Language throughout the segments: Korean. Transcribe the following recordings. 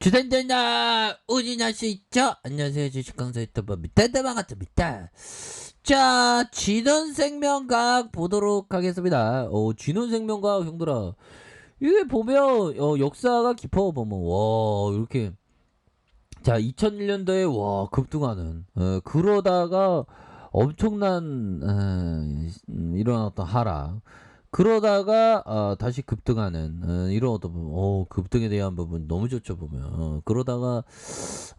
주된되나 운이날 수 있죠? 안녕하세요, 주식강사 유튜버 밑단대방아입니다. 자, 진원생명과학 보도록 하겠습니다. 진원생명과학 형들아, 이게 보면 역사가 깊어 보면 와 이렇게, 자 2001년도에 와 급등하는, 그러다가 엄청난 이런 어떤 하락, 그러다가 다시 급등하는, 이런 어떤 부분, 급등에 대한 부분 너무 좋죠 보면. 그러다가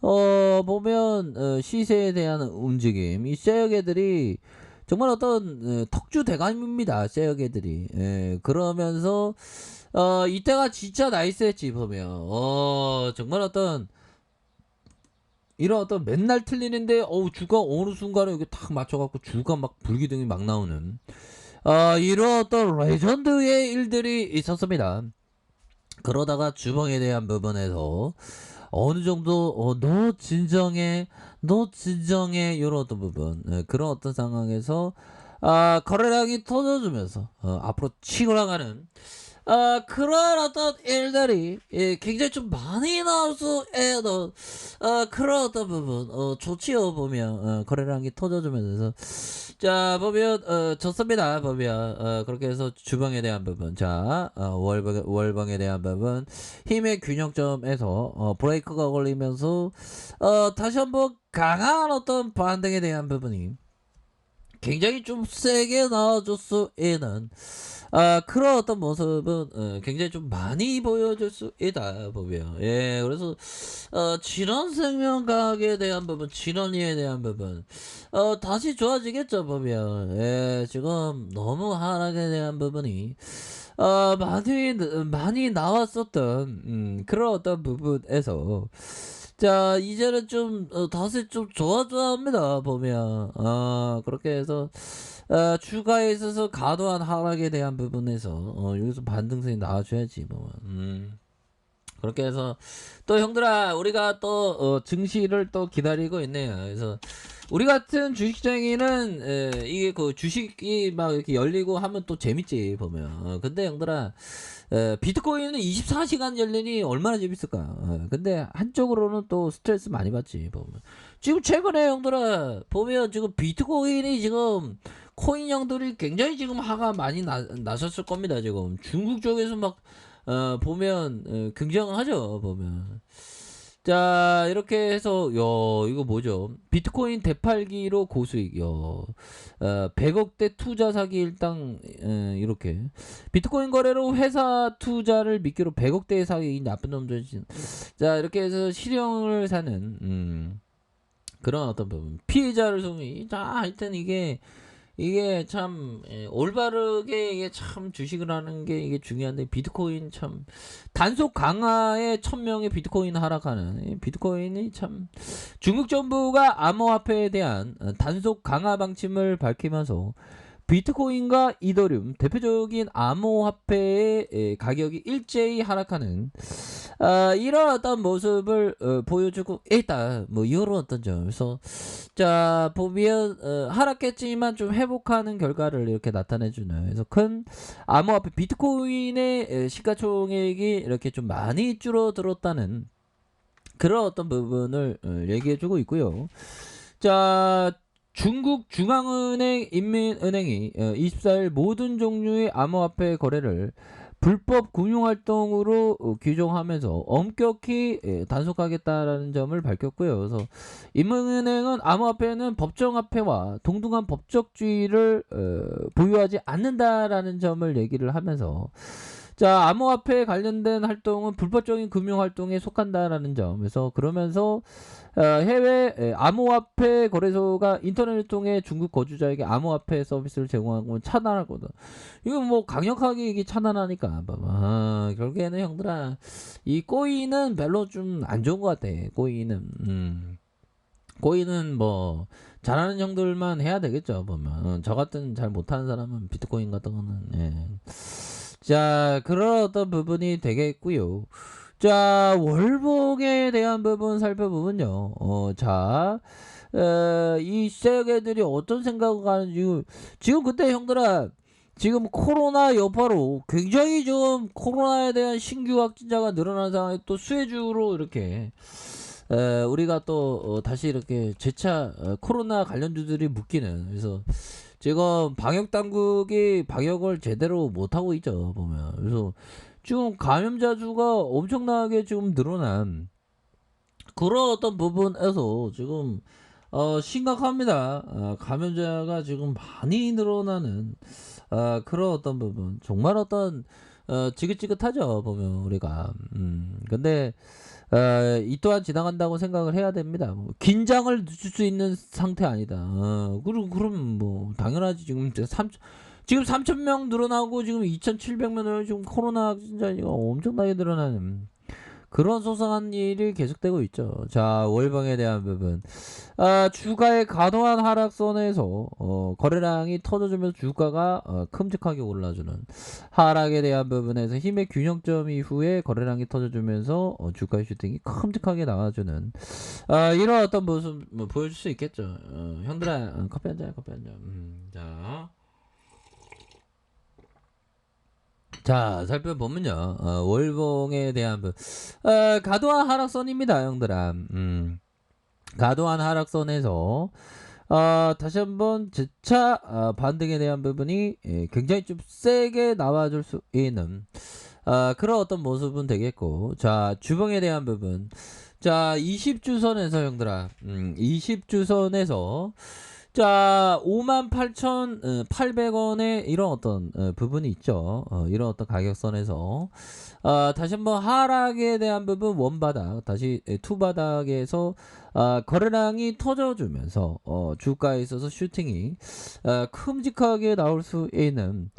보면 시세에 대한 움직임, 이 쇠역애들이 정말 어떤 턱주 대감입니다. 쇠역애들이. 그러면서 이때가 진짜 나이스했지 보면. 정말 어떤 이런 어떤 맨날 틀리는데 주가 어느 순간에 여기 탁 맞춰갖고 주가 막 불기둥이 막 나오는 이런 어떤 레전드의 일들이 있었습니다. 그러다가 주봉에 대한 부분에서 어느 정도 너 진정해 이런 어떤 부분, 그런 어떤 상황에서 거래량이 터져주면서 앞으로 치고 나가는 그런 어떤 일들이 굉장히 좀 많이 나올 수 있는 그런 어떤 부분 좋지요 보면. 거래량이 터져주면서 자 보면 좋습니다 보면. 그렇게 해서 주봉에 대한 부분, 자 월봉에 대한 부분 힘의 균형점에서 브레이크가 걸리면서 다시 한번 강한 어떤 반등에 대한 부분이 굉장히 좀 세게 나와줄 수 있는 그런 어떤 모습은 굉장히 좀 많이 보여줄 수 있다 보면. 그래서 진원생명과학에 대한 부분, 진원이에 대한 부분 다시 좋아지겠죠 보면. 지금 너무 하락에 대한 부분이 많이 나왔었던 그런 어떤 부분에서 자 이제는 좀 다시 좀 좋아져합니다 보면. 그렇게 해서 주가에 있어서 과도한 하락에 대한 부분에서 여기서 반등선이 나와줘야지 뭐. 그렇게 해서 또 형들아, 우리가 또 증시를 또 기다리고 있네요. 그래서 우리 같은 주식장에는 이게 그 주식이 막 이렇게 열리고 하면 또 재밌지 보면. 근데 형들아, 비트코인은 24시간 열리니 얼마나 재밌을까. 근데 한쪽으로는 또 스트레스 많이 받지 보면. 지금 최근에 형들아 보면 지금 비트코인이 지금 코인 형들이 굉장히 지금 하가 많이 나섰을 겁니다. 지금 중국 쪽에서 막 보면 굉장하죠 보면. 자 이렇게 해서 이거 뭐죠? 비트코인 대팔기로 고수익. 100억대 투자 사기 일당. 이렇게 비트코인 거래로 회사 투자를 미끼로 100억대의 사기, 이 나쁜 놈들. 자 이렇게 해서 실형을 사는 그런 어떤 부분, 피해자를 송이. 자 하여튼 이게 참 올바르게 이게 참 주식을 하는 게 이게 중요한데, 비트코인 참 단속 강화에 1000명의 비트코인 하락하는, 비트코인이 참 중국 정부가 암호화폐에 대한 단속 강화 방침을 밝히면서 비트코인과 이더리움 대표적인 암호화폐의 가격이 일제히 하락하는 이런 어떤 모습을 보여주고 있다. 뭐 이런 어떤 점에서 자 보면 하락했지만 좀 회복하는 결과를 이렇게 나타내주는, 그래서 큰 암호화폐 비트코인의 시가총액이 이렇게 좀 많이 줄어들었다는 그런 어떤 부분을 얘기해주고 있고요. 자 중국 중앙은행 인민은행이 24일 모든 종류의 암호화폐 거래를 불법 금융활동으로 규정하면서 엄격히 단속하겠다라는 점을 밝혔고요. 그래서 인민은행은 암호화폐는 법정화폐와 동등한 법적주의를 보유하지 않는다라는 점을 얘기를 하면서, 자 암호화폐에 관련된 활동은 불법적인 금융활동에 속한다라는 점에서, 그러면서 해외 암호화폐 거래소가 인터넷을 통해 중국 거주자에게 암호화폐 서비스를 제공하고 차단하거든. 이거 뭐 강력하게 이게 차단하니까 결국에는 형들아, 이 꼬이는 별로 좀 안 좋은 것 같아. 꼬이는 뭐 잘하는 형들만 해야 되겠죠 보면. 저 같은 잘 못하는 사람은 비트코인 같은 거는 자 그런 어떤 부분이 되겠고요. 자 월봉에 대한 부분 살펴보면요. 이 세계들이 어떤 생각을 하는지. 지금 그때 형들아 지금 코로나 여파로 굉장히 좀 코로나에 대한 신규 확진자가 늘어난 상황에 또 수혜주로 이렇게 우리가 또 다시 이렇게 재차 코로나 관련주들이 묶이는, 그래서 지금 방역 당국이 방역을 제대로 못하고 있죠 보면. 그래서 지금 감염자 수가 엄청나게 지금 늘어난 그런 어떤 부분에서 지금 심각합니다. 감염자가 지금 많이 늘어나는 그런 어떤 부분, 정말 어떤 지긋지긋하죠 보면 우리가. 근데 이 또한 지나간다고 생각을 해야 됩니다. 뭐 긴장을 늦출 수 있는 상태 아니다. 그럼 뭐 당연하지. 지금 3,000명 늘어나고 지금 2,700명을 지금 코로나 확진자가 엄청나게 늘어나는 그런 소상한 일이 계속되고 있죠. 자, 월봉에 대한 부분. 주가의 과도한 하락선에서 거래량이 터져주면서 주가가 큼직하게 올라주는 하락에 대한 부분에서 힘의 균형점 이후에 거래량이 터져주면서 주가의 슈팅이 큼직하게 나와주는 이런 어떤 모습 뭐 보여줄 수 있겠죠. 형들아, 커피 한 잔, 커피 한 잔. 자, 살펴보면요. 월봉에 대한 과도한 하락선입니다, 형들아. 과도한 하락선에서 다시 한번 재차 반등에 대한 부분이 굉장히 좀 세게 나와줄 수 있는 그런 어떤 모습은 되겠고, 자, 주봉에 대한 부분. 자, 20주선에서 형들아, 20주선에서 자, 58,800원의 이런 어떤 부분이 있죠. 이런 어떤 가격선에서 다시 한번 하락에 대한 부분, 원바닥, 다시 투바닥에서 거래량이 터져주면서 주가에 있어서 슈팅이 큼직하게 나올 수 있는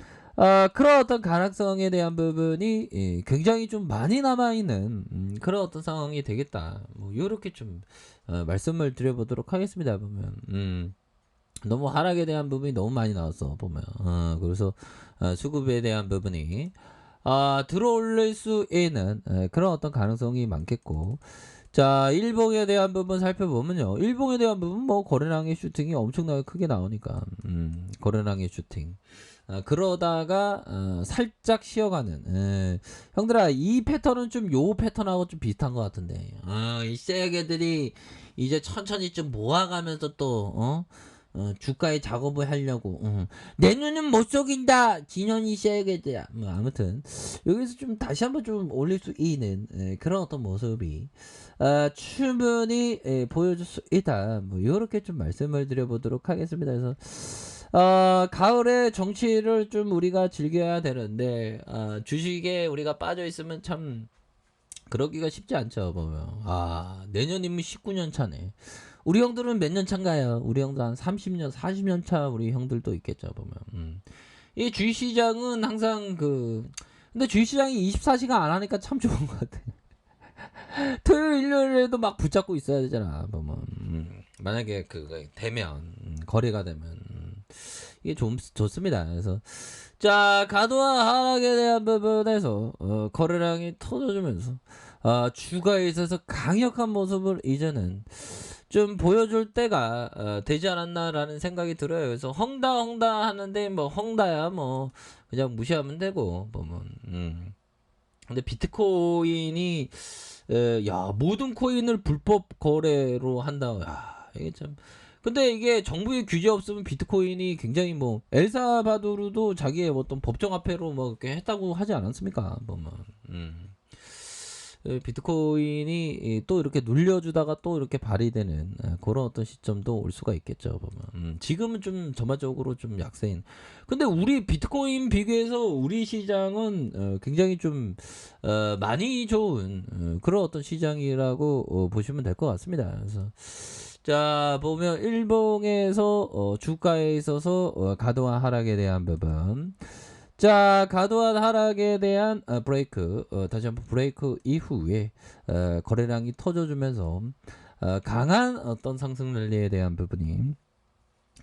그런 어떤 가능성에 대한 부분이 굉장히 좀 많이 남아있는 그런 어떤 상황이 되겠다. 뭐 이렇게 좀 말씀을 드려보도록 하겠습니다. 보면 너무 하락에 대한 부분이 너무 많이 나왔어 보면. 그래서 수급에 대한 부분이 들어올릴 수 있는 그런 어떤 가능성이 많겠고, 자, 일봉에 대한 부분 살펴보면요. 일봉에 대한 부분 뭐 거래량의 슈팅이 엄청나게 크게 나오니까 거래량의 슈팅. 그러다가 살짝 쉬어가는. 형들아, 이 패턴은 좀 요 패턴하고 좀 비슷한 것 같은데. 이 쎄개들이 이제 천천히 좀 모아가면서 또 주가에 작업을 하려고. 내년은 못 속인다. 진현이 쎄개들야. 뭐 아무튼 여기서 좀 다시 한번 좀 올릴 수 있는 그런 어떤 모습이 충분히 보여줄 수 있다. 뭐 이렇게 좀 말씀을 드려보도록 하겠습니다. 그래서 가을에 정치를 좀 우리가 즐겨야 되는데 주식에 우리가 빠져 있으면 참 그러기가 쉽지 않죠 보면. 내년이면 19년 차네. 우리 형들은 몇 년 차인가요? 우리 형들 한 30년 40년 차 우리 형들도 있겠죠 보면. 이 주식시장은 항상 근데 주식시장이 24시간 안 하니까 참 좋은 것 같아. 토요일 일요일에도 막 붙잡고 있어야 되잖아 보면. 만약에 되면 거래가 되면 이게 좀 좋습니다. 그래서 자, 과도한 하락에 대한 부분에서 거래량이 터져주면서 주가에 있어서 강력한 모습을 이제는 좀 보여줄 때가 되지 않았나라는 생각이 들어요. 그래서 헝다 하는데 뭐 헝다야 뭐 그냥 무시하면 되고 보면. 근데 비트코인이 모든 코인을 불법 거래로 한다. 이게 참. 근데 이게 정부의 규제 없으면 비트코인이 굉장히 뭐 엘사바도르도 자기의 어떤 법정화폐로 뭐 이렇게 했다고 하지 않았습니까? 보면. 비트코인이 또 이렇게 눌려주다가 또 이렇게 발휘되는 그런 어떤 시점도 올 수가 있겠죠 보면. 지금은 좀 전반적으로 좀 약세인. 근데 우리 비트코인 비교해서 우리 시장은 굉장히 좀 많이 좋은 그런 어떤 시장이라고 보시면 될 것 같습니다. 그래서 자, 보면 일봉에서 주가에 있어서 과도한 하락에 대한 부분. 자, 과도한 하락에 대한 브레이크, 다시 한번 브레이크 이후에 거래량이 터져주면서 강한 어떤 상승 랠리에 대한 부분이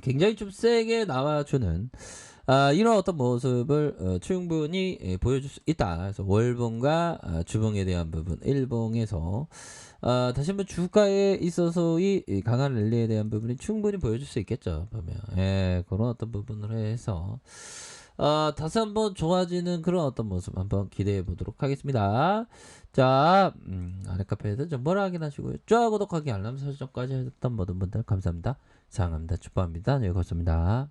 굉장히 좀 세게 나와주는 이런 어떤 모습을 충분히 보여줄 수 있다. 그래서 월봉과 주봉에 대한 부분, 일봉에서 다시 한번 주가에 있어서의 강한 랠리에 대한 부분이 충분히 보여줄 수 있겠죠. 보면 그런 어떤 부분으로 해서 다시 한번 좋아지는 그런 어떤 모습 한번 기대해 보도록 하겠습니다. 자, 아랫카페에서 정보를 확인하시고요. 좋아요, 구독하기, 알람 설정까지 해줬던 모든 분들 감사합니다. 사랑합니다. 축복합니다. 네, 고맙습니다.